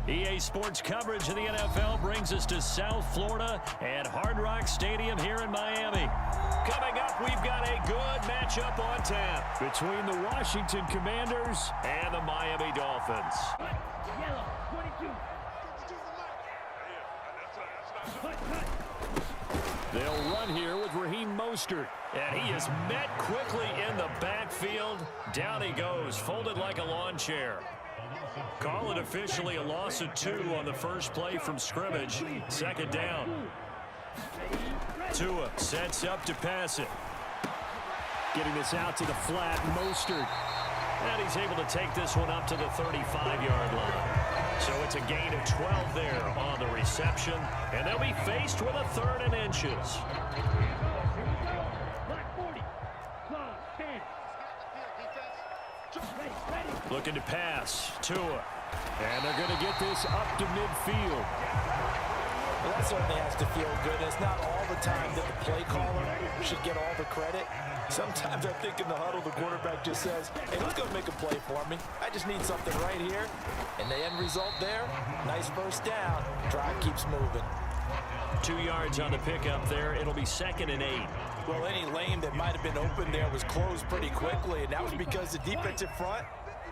EA Sports coverage of the NFL brings us to South Florida at Hard Rock Stadium here in Miami. Coming up, we've got a good matchup on tap between the Washington Commanders and the Miami Dolphins. They'll run here with Raheem Mostert. And he is met quickly in the backfield. Down he goes, folded like a lawn chair. Call it officially a loss of 2 on the first play from scrimmage. Second down. Tua sets up to pass it. Getting this out to the flat, Mostert. And he's able to take this one up to the 35-yard line. So it's a gain of 12 there on the reception. And they'll be faced with a 3rd and inches. Looking to pass. Tua. And they're going to get this up to midfield. Well, that certainly has to feel good. It's not all the time that the play caller should get all the credit. Sometimes I think in the huddle, the quarterback just says, hey, who's going to make a play for me? I just need something right here. And the end result there, nice first down. Drive keeps moving. 2 yards on the pickup there. It'll be 2nd and 8. Well, any lane that might have been open there was closed pretty quickly, and that was because the defensive front,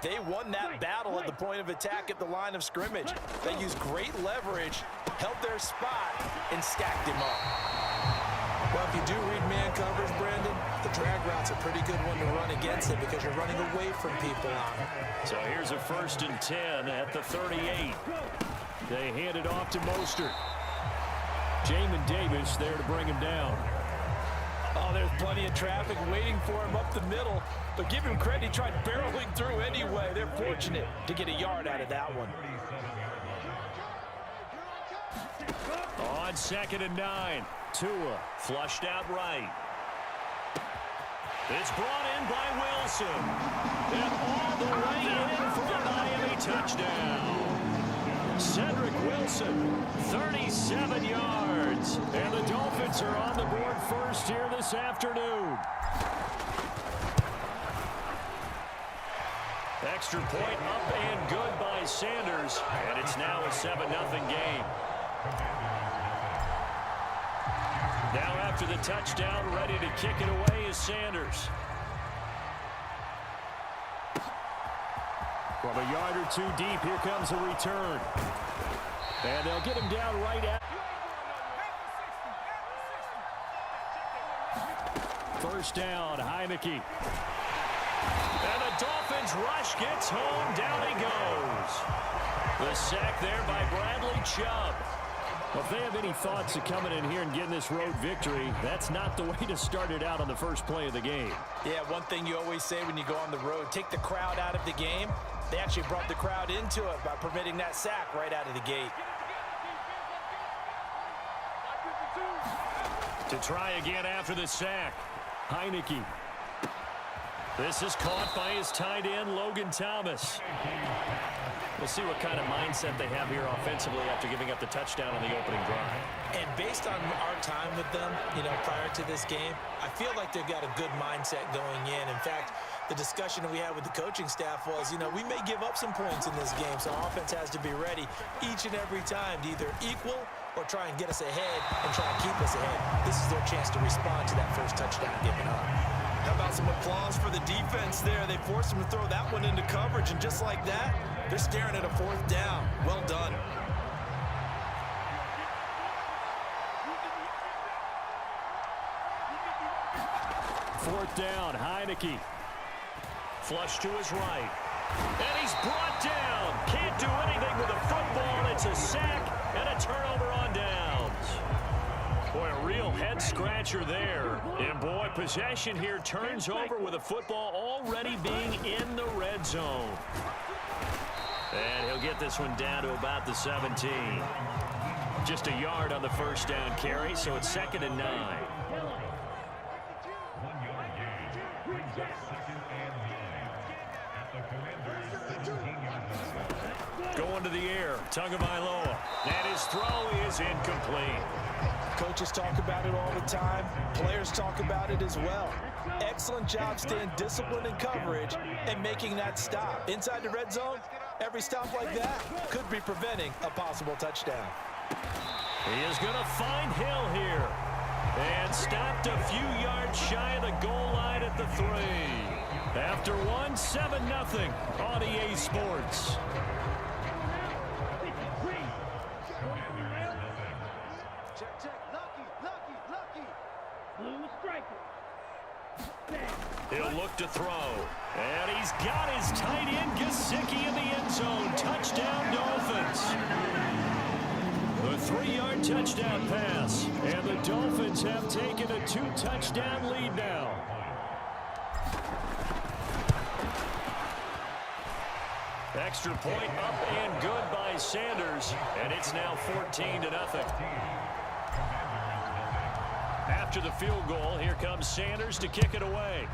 they won that battle at the point of attack at the line of scrimmage. They used great leverage, held their spot, and stacked him up. Well, if you do read man coverage, Brandon, the drag route's a pretty good one to run against it because you're running away from people on it. So here's a 1st and 10 at the 38. They hand it off to Mostert. Jamin Davis there to bring him down. Oh, there's plenty of traffic waiting for him up the middle. But give him credit, he tried barreling through anyway. They're fortunate to get a yard out of that one. On 2nd and 9, Tua flushed out right. It's brought in by Wilson. And all the way in for a Miami touchdown. Cedric Wilson, 37 yards. And the Dolphins are on the board first here this afternoon. Extra point up and good by Sanders. And it's now a 7-0 game. Now after the touchdown, ready to kick it away is Sanders. From a yard or 2 deep, here comes a return. And they'll get him down right at. First down, Heineke. And the Dolphins rush gets home. Down he goes. The sack there by Bradley Chubb. Well, if they have any thoughts of coming in here and getting this road victory, that's not the way to start it out on the first play of the game. Yeah, one thing you always say when you go on the road, take the crowd out of the game. They actually brought the crowd into it by permitting that sack right out of the gate. To try again after the sack, Heineke. This is caught by his tight end, Logan Thomas. We'll see what kind of mindset they have here offensively after giving up the touchdown on the opening drive. And based on our time with them, prior to this game, I feel like they've got a good mindset going in. In fact, the discussion that we had with the coaching staff was, we may give up some points in this game, so our offense has to be ready each and every time to either equal or try and get us ahead and try and keep us ahead. This is their chance to respond to that first touchdown given up. How about some applause for the defense there? They forced him to throw that one into coverage, and just like that, they're staring at a 4th down. Well done. Fourth down, Heineke. Flush to his right. And he's brought down. Can't do anything with the football. It's a sack and a turnover on downs. Boy, a real head-scratcher there. And, boy, possession here turns over with the football already being in the red zone. And he'll get this one down to about the 17. Just a yard on the first down carry, so it's 2nd and 9. Going to the air, Tagovailoa. And his throw is incomplete. Coaches talk about it all the time. Players talk about it as well. Excellent job staying disciplined in coverage and making that stop. Inside the red zone, Every stop like that could be preventing a possible touchdown. He is going to find Hill here. And stopped a few yards shy of the goal line at the 3. After one, 7-0 on EA Sports. He'll look to throw. And he's got his tight end, Gesicki, in the end zone. Touchdown, Dolphins. The 3-yard touchdown pass. And the Dolphins have taken a 2-touchdown lead now. Extra point up and good by Sanders. And it's now 14-0. After the field goal, here comes Sanders to kick it away.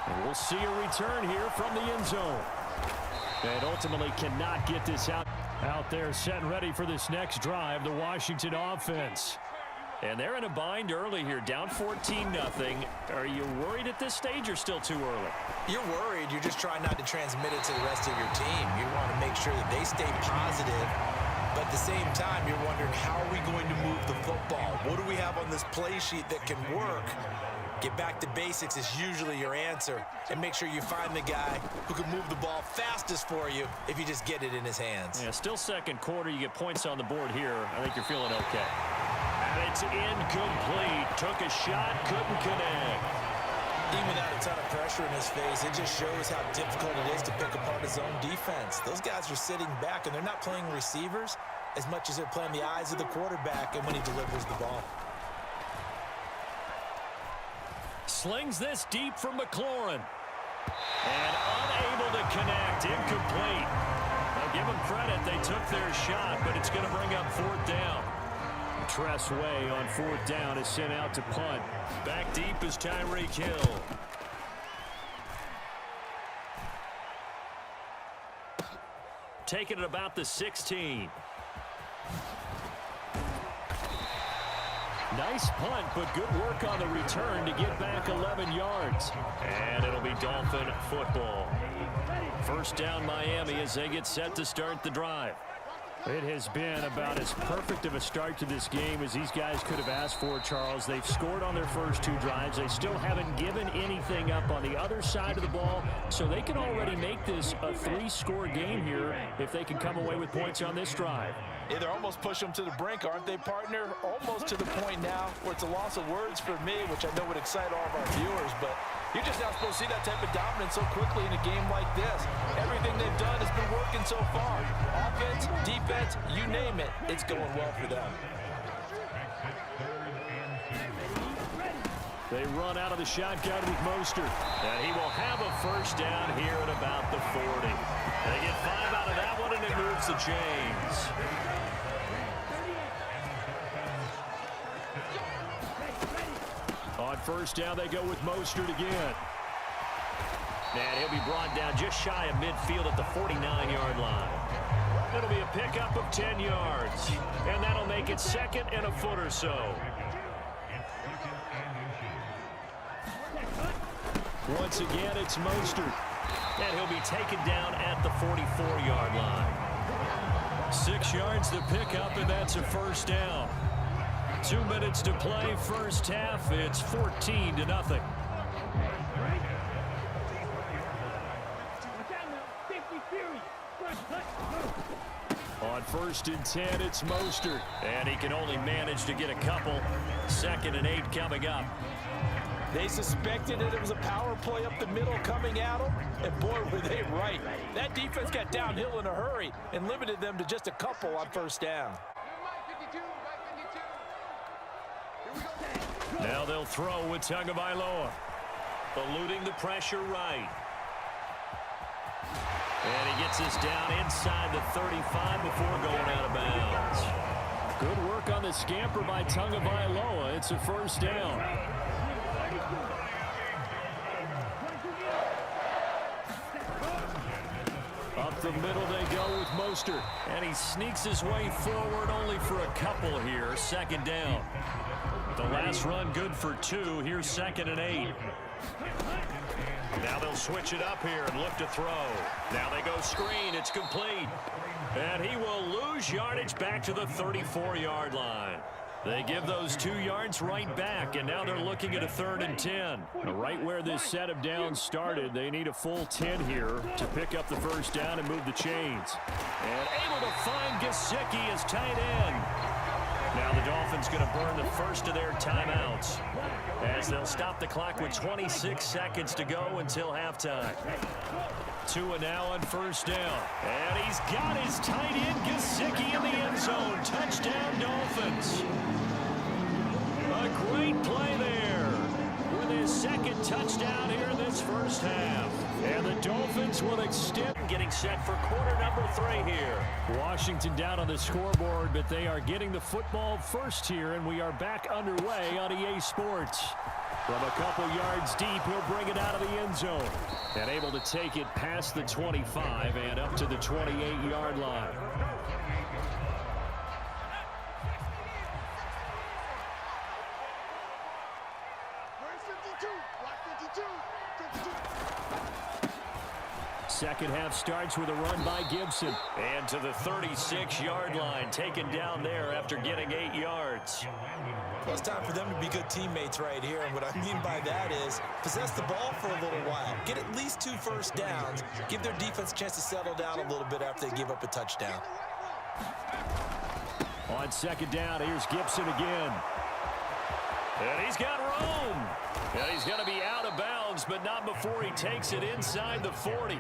And we'll see a return here from the end zone. And ultimately cannot get this out there, set and ready for this next drive, the Washington offense. And they're in a bind early here, down 14-0. Are you worried at this stage or still too early? You're worried. You're just trying not to transmit it to the rest of your team. You want to make sure that they stay positive. But at the same time, you're wondering, how are we going to move the football? What do we have on this play sheet that can work? Get back to basics is usually your answer. And make sure you find the guy who can move the ball fastest for you if you just get it in his hands. Yeah, still second quarter. You get points on the board here. I think you're feeling okay. And it's incomplete. Took a shot, couldn't connect. Even without a ton of pressure in his face, it just shows how difficult it is to pick apart his own defense. Those guys are sitting back, and they're not playing receivers as much as they're playing the eyes of the quarterback and when he delivers the ball. Slings this deep from McLaurin. And unable to connect. Incomplete. I'll give them credit. They took their shot, but it's going to bring up 4th down. Tress Way on 4th down is sent out to punt. Back deep is Tyreek Hill. Taking it about the 16. Nice punt, but good work on the return to get back 11 yards. And it'll be Dolphin football. 1st down Miami as they get set to start the drive. It has been about as perfect of a start to this game as these guys could have asked for, Charles. They've scored on their first 2 drives. They still haven't given anything up on the other side of the ball, so they can already make this a 3-score game here if they can come away with points on this drive. Yeah, they're almost pushing them to the brink, aren't they, partner? Almost to the point now where it's a loss of words for me, which I know would excite all of our viewers, but you're just not supposed to see that type of dominance so quickly in a game like this. Everything they've done has been working so far. Offense, defense, you name it, it's going well for them. They run out of the shotgun with Mostert. And he will have a 1st down here at about the 40. They get 5 out of that one, and it moves the chains. On 1st down, they go with Mostert again. And he'll be brought down just shy of midfield at the 49-yard line. It'll be a pickup of 10 yards. And that'll make it 2nd and a foot or so. Once again, it's Mostert. And he'll be taken down at the 44-yard line. 6 yards to pick up, and that's a 1st down. 2 minutes to play, 1st half. It's 14-0. On 1st and 10, it's Mostert. And he can only manage to get a couple. 2nd and 8 coming up. They suspected that it was a power play up the middle coming at them, and boy, were they right. That defense got downhill in a hurry and limited them to just a couple on 1st down. Now they'll throw with Tagovailoa. Eluding the pressure right. And he gets this down inside the 35 before going out of bounds. Good work on the scamper by Tagovailoa. It's a 1st down. Up the middle they go with Mostert. And he sneaks his way forward only for a couple here. 2nd down. The last run good for 2. Here's 2nd and 8. Now they'll switch it up here and look to throw. Now they go screen. It's complete. And he will lose yardage back to the 34-yard line. They give those 2 yards right back, and now they're looking at a 3rd and 10. Right where this set of downs started, they need a full 10 here to pick up the first down and move the chains. And able to find Gesicki as tight end. Now the Dolphins going to burn the first of their timeouts as they'll stop the clock with 26 seconds to go until halftime. Tua now on first down. And he's got his tight end Gesicki in the end zone. Touchdown Dolphins. A great play there with his 2nd touchdown here in this first half. And the Dolphins will extend, getting set for quarter number 3 here. Washington down on the scoreboard, but they are getting the football first here, and we are back underway on EA Sports. From a couple yards deep, he'll bring it out of the end zone. And able to take it past the 25 and up to the 28-yard line. Second half starts with a run by Gibson. And to the 36-yard line, taken down there after getting 8 yards. Well, it's time for them to be good teammates right here. And what I mean by that is possess the ball for a little while. Get at least 2 first downs. Give their defense a chance to settle down a little bit after they give up a touchdown. On second down, here's Gibson again. And he's got room. And he's going to be out of bounds, but not before he takes it inside the 40.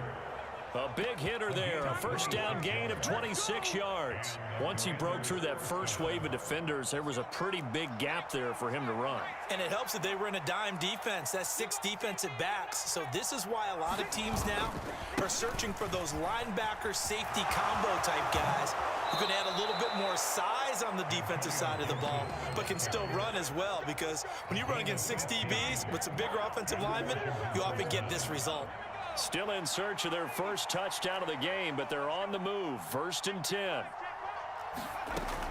A big hitter there, a first down gain of 26 yards. Once he broke through that first wave of defenders, there was a pretty big gap there for him to run. And it helps that they were in a dime defense. That's 6 defensive backs. So this is why a lot of teams now are searching for those linebacker safety combo type guys who can add a little bit more size on the defensive side of the ball, but can still run as well, because when you run against 6 DBs with some bigger offensive linemen, you often get this result. Still in search of their first touchdown of the game, but they're on the move. 1st and 10.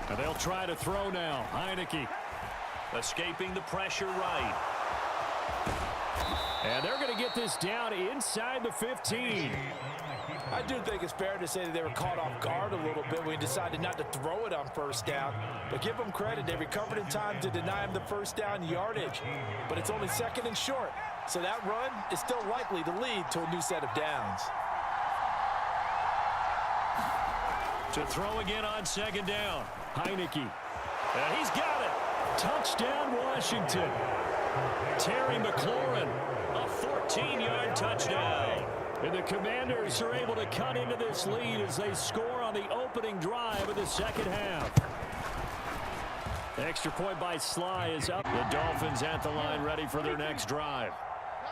And they'll try to throw now. Heineke escaping the pressure right. And they're going to get this down inside the 15. I do think it's fair to say that they were caught off guard a little bit when he decided not to throw it on first down. But give them credit. They recovered in time to deny him the first down yardage. But it's only 2nd and short. So that run is still likely to lead to a new set of downs. To throw again on second down. Heineke. And he's got it. Touchdown, Washington. Terry McLaurin. A 14-yard touchdown. And the Commanders are able to cut into this lead as they score on the opening drive of the second half. The extra point by Sly is up. The Dolphins at the line ready for their next drive.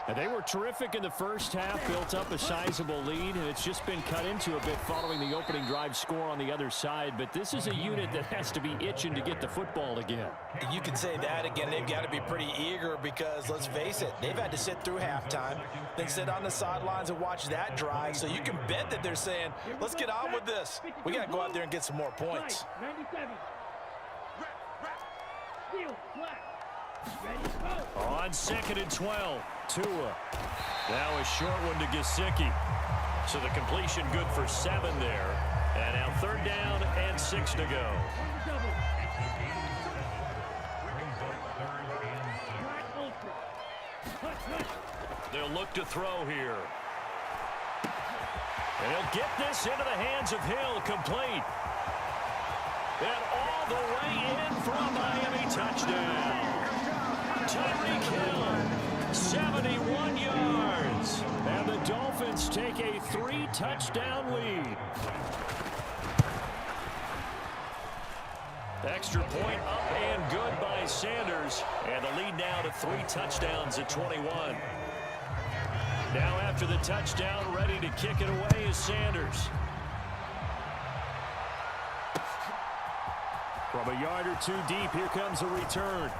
And they were terrific in the first half, built up a sizable lead, and it's just been cut into a bit following the opening drive score on the other side. But this is a unit that has to be itching to get the football again. You can say that again. They've got to be pretty eager because, let's face it, they've had to sit through halftime, then sit on the sidelines and watch that drive. So you can bet that they're saying, let's get on with this. We got to go out there and get some more points. On 2nd and 12, Tua. Now a short one to Gesicki. So the completion good for 7 there. And now 3rd down and 6 to go. They'll look to throw here. And he'll get this into the hands of Hill, complete. And all the way in for a Miami touchdown. Tyreek Hill, 71 yards. And the Dolphins take a 3-touchdown lead. Extra point up and good by Sanders. And the lead now to 3 touchdowns at 21. Now after the touchdown, ready to kick it away is Sanders. From a yard or 2 deep, here comes a return.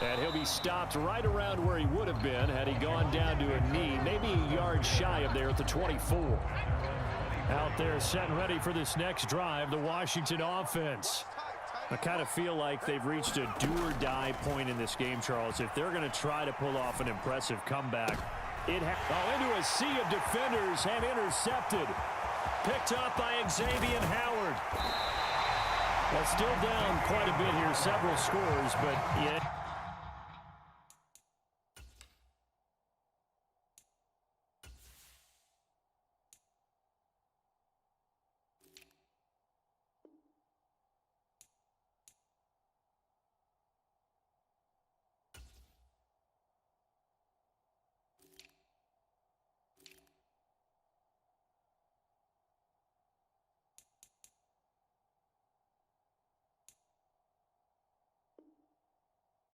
And he'll be stopped right around where he would have been had he gone down to a knee, maybe a yard shy of there at the 24. Out there set and ready for this next drive, the Washington offense. I kind of feel like they've reached a do-or-die point in this game, Charles. If they're going to try to pull off an impressive comeback, Into a sea of defenders and intercepted. Picked up by Xavier Howard. Well, still down quite a bit here, several scores, but yeah.